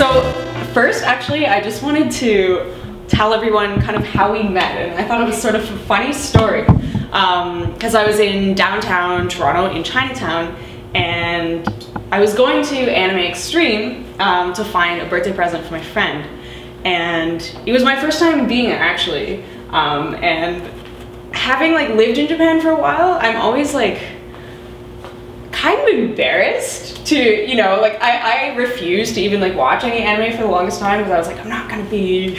So first, actually, I just wanted to tell everyone kind of how we met, and I thought it was sort of a funny story because I was in downtown Toronto in Chinatown, and I was going to Anime Extreme to find a birthday present for my friend, and it was my first time being there actually, and having like lived in Japan for a while, I'm always like kind of embarrassed to, you know, like I refused to even like watch any anime for the longest time because I was like, I'm not gonna be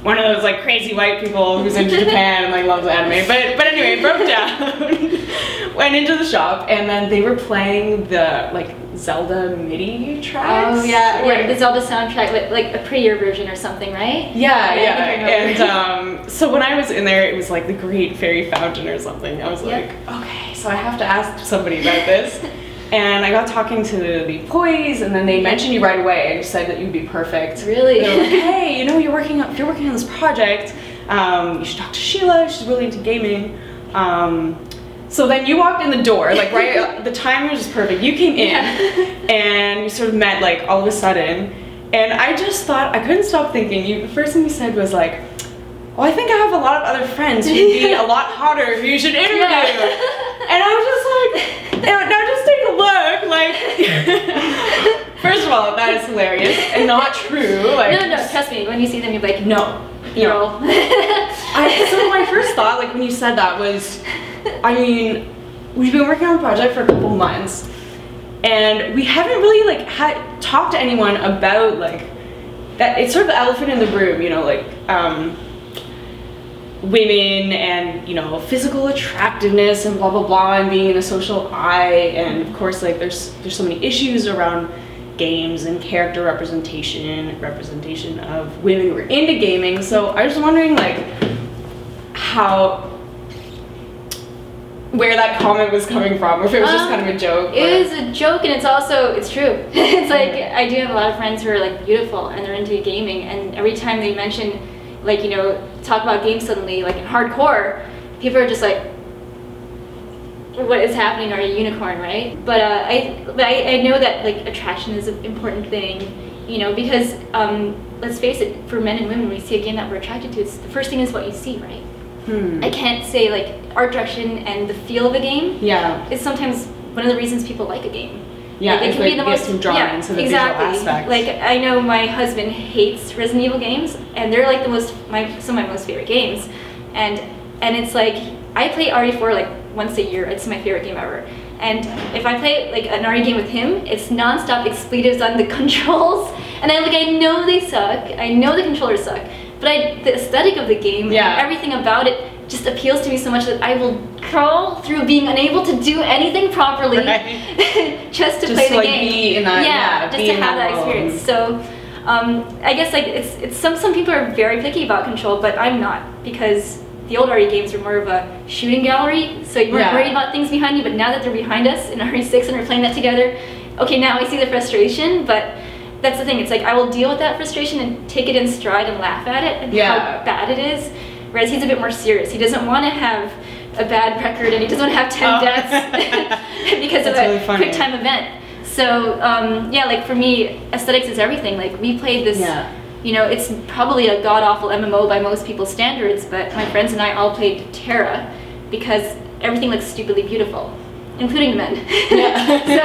one of those like crazy white people who's into Japan and like loves anime. But anyway, broke down, went into the shop, and then they were playing the like Zelda MIDI tracks. Oh yeah, yeah, the Zelda soundtrack, with like a prettier version or something, right? Yeah, and so when I was in there, it was like the Great Fairy Fountain or something. I was like, okay, so I have to ask somebody about this. And I got talking to the employees, and then they mentioned you right away and said that you'd be perfect. Really? They were like, hey, you know, you're working on this project. You should talk to Sheila. She's really into gaming. So then you walked in the door, like right, the timing was just perfect. You came in, and we sort of met like all of a sudden, and I just thought, I couldn't stop thinking. The first thing you said was like, oh, I think I have a lot of other friends who'd be a lot hotter who you should interview. And I was just like, now just take a look, like, first of all, that is hilarious and not true. Like, no, trust me, when you see them, you're like, no, girl. So my first thought, like when you said that was, I mean, we've been working on a project for a couple months, and we haven't really like talked to anyone about like, that. It's sort of the elephant in the room, you know, like, women and, you know, physical attractiveness and blah blah blah, and being in a social eye, and of course like there's so many issues around games and character representation of women who are into gaming. So I was wondering like where that comment was coming from, or if it was just kind of a joke. It is a joke, and it's true. It's like, I do have a lot of friends who are like beautiful and they're into gaming, and every time they mention, like, you know, talk about games suddenly, like in hardcore, people are just like, what is happening? Are you a unicorn, right? But I know that like attraction is an important thing, you know, because let's face it, for men and women, when we see a game that we're attracted to, it's the first thing is what you see, right? I can't say like art direction and the feel of a game is sometimes one of the reasons people like a game. Yeah, like, it can be the most drawn into the visual aspect. Like, I know my husband hates Resident Evil games, and they're like some of my most favorite games, and it's like, I play RE4 like once a year. It's my favorite game ever. And if I play like an RE game with him, it's non-stop expletives on the controls, and I know they suck, I know the controllers suck, but the aesthetic of the game, and everything about it just appeals to me so much that I will crawl through being unable to do anything properly just to play the game. Be in that, just to have that experience. So I guess like it's some people are very picky about control, but I'm not, because the old RE games were more of a shooting gallery, so you weren't worried about things behind you. But now that they're behind us in RE6 and we're playing that together, okay, now I see the frustration. But that's the thing, it's like I will deal with that frustration and take it in stride and laugh at it and how bad it is. Whereas he's a bit more serious. He doesn't want to have a bad record, and he doesn't want to have 10 deaths because of a quick time event. So yeah, like for me, aesthetics is everything. Like we played this, you know, it's probably a god-awful MMO by most people's standards, but my friends and I all played Terra because everything looks stupidly beautiful, including the men. So,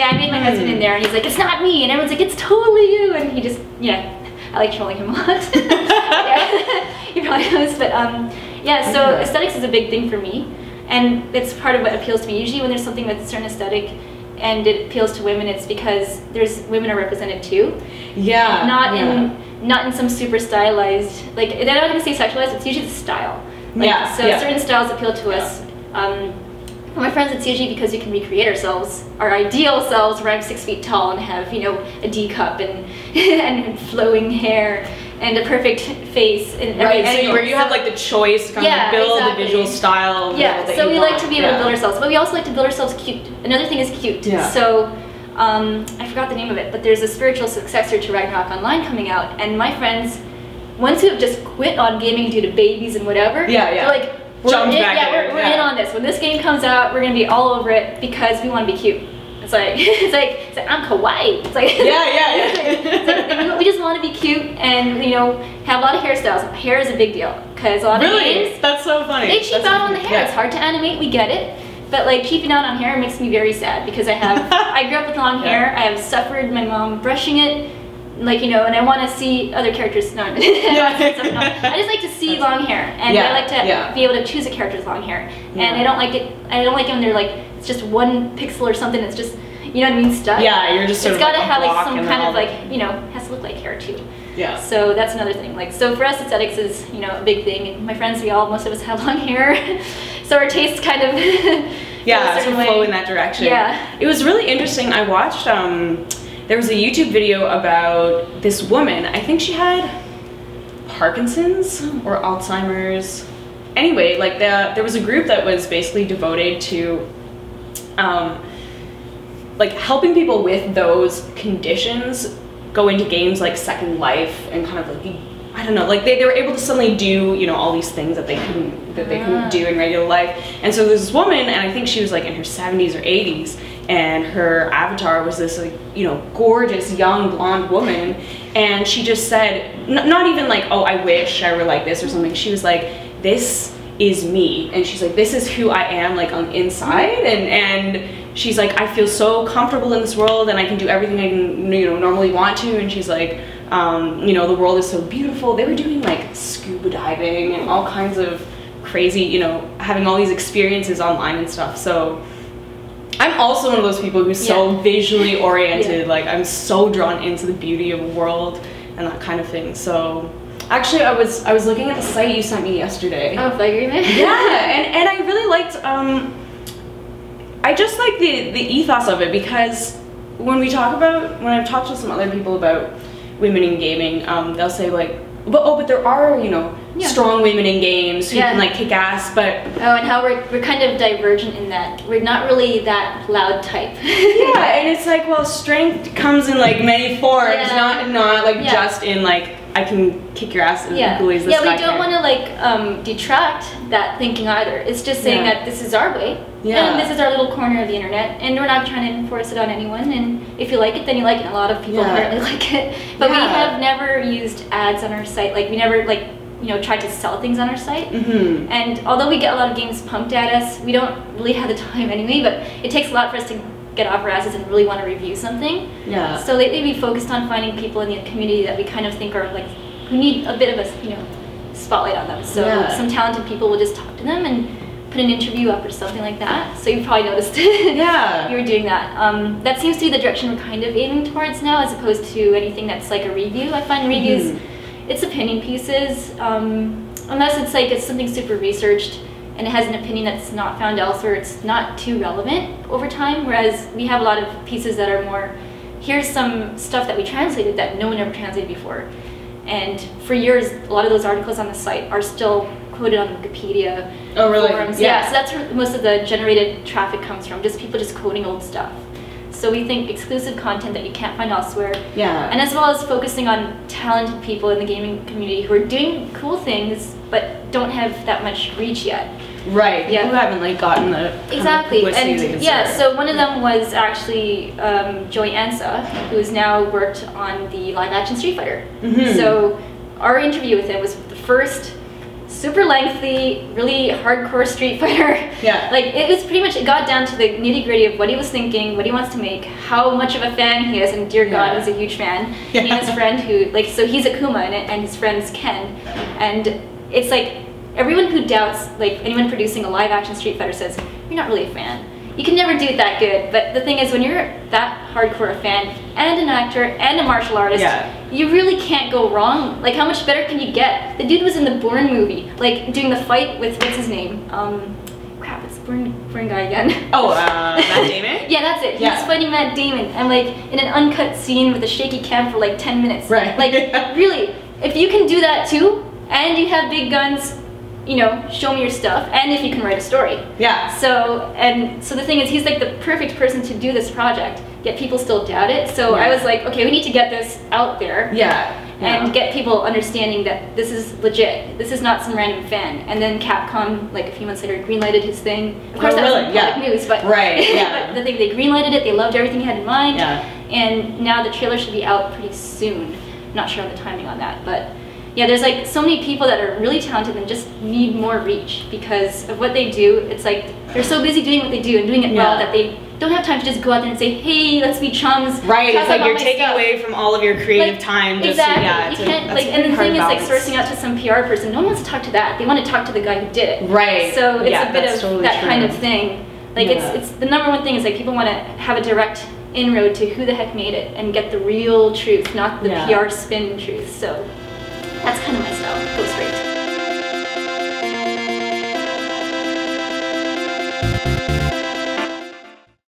I made my husband in there, and he's like, it's not me, and everyone's like, it's totally you, and he just, I like trolling him a lot. He probably knows, but yeah, so aesthetics is a big thing for me, and it's part of what appeals to me. Usually when there's something that's a certain aesthetic and it appeals to women, it's because women are represented too. Not in some super stylized, like, they're not going to say sexualized, it's usually the style. Like, certain styles appeal to us. For my friends, it's usually because we can recreate ourselves, our ideal selves, where I'm 6 feet tall and have, you know, a D cup and and flowing hair and a perfect face. And so where you have like the choice to kind of build the visual style. So we like to be able to build ourselves, but we also like to build ourselves cute. Another thing is cute. So I forgot the name of it, but there's a spiritual successor to Ragnarok Online coming out, and my friends, ones who have just quit on gaming due to babies and whatever, they're like, we're in on this. When this game comes out, we're going to be all over it because we want to be cute. It's like it's like I'm kawaii. It's like it's like, we just want to be cute and have a lot of hairstyles. Hair is a big deal because a lot of games, that's so funny. They cheap out on the hair. It's hard to animate. We get it. But like cheaping out on hair makes me very sad because I grew up with long hair. I have suffered my mom brushing it, like and I want to see other characters. No, I just like to see long hair, and I like to be able to choose a character's long hair. And I don't like it. I don't like it when they're like it's just one pixel or something. It's just you know what I mean, stuff. Yeah, you're just. It's got to have like some kind of like has to look like hair too. Yeah. So that's another thing. Like so for us, aesthetics is a big thing. And my friends, most of us have long hair, so our tastes kind of sort of flow in that direction. Yeah. It was really interesting. I watched. There was a YouTube video about this woman. I think she had Parkinson's or Alzheimer's. Anyway, like there was a group that was basically devoted to like helping people with those conditions go into games like Second Life and kind of like I don't know, like they were able to suddenly do all these things that they couldn't do in regular life. And so there's this woman, and I think she was like in her 70s or 80s, and her avatar was this like gorgeous young blonde woman, and she just said not even like, oh, I wish I were like this or something. She was like, this is me, and she's like, this is who I am like on inside, and she's like, I feel so comfortable in this world and I can do everything I can normally want to. And she's like, the world is so beautiful. They were doing like scuba diving and all kinds of crazy, having all these experiences online and stuff. So I'm also one of those people who's so visually oriented. Like I'm so drawn into the beauty of the world and that kind of thing. So actually I was looking at the site you sent me yesterday. Oh, Flagrant? Yeah, and I really liked I just like the ethos of it, because when I've talked to some other people about women in gaming, they'll say like, but there are strong women in games who can like kick ass, but and how we're kind of divergent in that we're not really that loud type. And it's like, well, strength comes in like many forms, not like just in like I can kick your ass as equally as this guy we don't want to like detract that thinking either. It's just saying that this is our way, and this is our little corner of the internet, and we're not trying to enforce it on anyone. And if you like it, then you like it. A lot of people apparently like it, but we have never used ads on our site. Like we never like tried to sell things on our site. And although we get a lot of games pumped at us, we don't really have the time anyway. But it takes a lot for us to get off our asses and really want to review something. So lately we focused on finding people in the community that we kind of think are like who need a bit of a spotlight on them. So some talented people will just talk to them and put an interview up or something like that. So you probably noticed you were doing that. That seems to be the direction we're kind of aiming towards now, as opposed to anything that's like a review. I find reviews, it's opinion pieces, unless it's like it's something super researched and it has an opinion that's not found elsewhere. It's not too relevant over time, whereas we have a lot of pieces that are more, here's some stuff that we translated that no one ever translated before. And for years, a lot of those articles on the site are still quoted on Wikipedia forums. So that's where most of the generated traffic comes from, just people just quoting old stuff. So we think exclusive content that you can't find elsewhere. And as well as focusing on talented people in the gaming community who are doing cool things, but don't have that much reach yet. Right. Who haven't like gotten the and so one of them was actually Joy Ansa, who's now worked on the live action Street Fighter. So our interview with him was the first super lengthy, really hardcore Street Fighter. Like it was pretty much, it got down to the nitty gritty of what he was thinking, what he wants to make, how much of a fan he is, and dear God, he's a huge fan. He and his friend who, like, so he's Akuma in it, and his friend's Ken. And it's like, everyone who doubts, like anyone producing a live action Street Fighter says, you're not really a fan. You can never do it that good. But the thing is, when you're that hardcore a fan, and an actor, and a martial artist, you really can't go wrong. Like, how much better can you get? The dude was in the Bourne movie, like doing the fight with, what's his name? Crap, it's Bourne guy again. Oh, Matt Damon? That's it. He was fighting Matt Damon, and like in an uncut scene with a shaky cam for like 10 minutes. Like, really, if you can do that too, and you have big guns, show me your stuff, and if you can write a story. So the thing is, he's like the perfect person to do this project, yet people still doubt it. So I was like, okay, we need to get this out there. and get people understanding that this is legit. This is not some random fan. And then Capcom, like a few months later, greenlighted his thing. Of course, that was public news, but but they greenlighted it. They loved everything he had in mind. And now the trailer should be out pretty soon. I'm not sure on the timing on that, but yeah, there's like so many people that are really talented and just need more reach because of what they do. It's like they're so busy doing what they do and doing it well that they don't have time to just go out there and say, hey, let's be chums. Right, it's like you're taking away from all of your creative time. Just exactly. You can't, and the thing is, like, sourcing out to some PR person, no one wants to talk to that. They want to talk to the guy who did it. Right. So it's a bit of that kind of thing. Like, it's the number one thing is, like, people want to have a direct inroad to who the heck made it and get the real truth, not the PR spin truth. So that's kind of my style.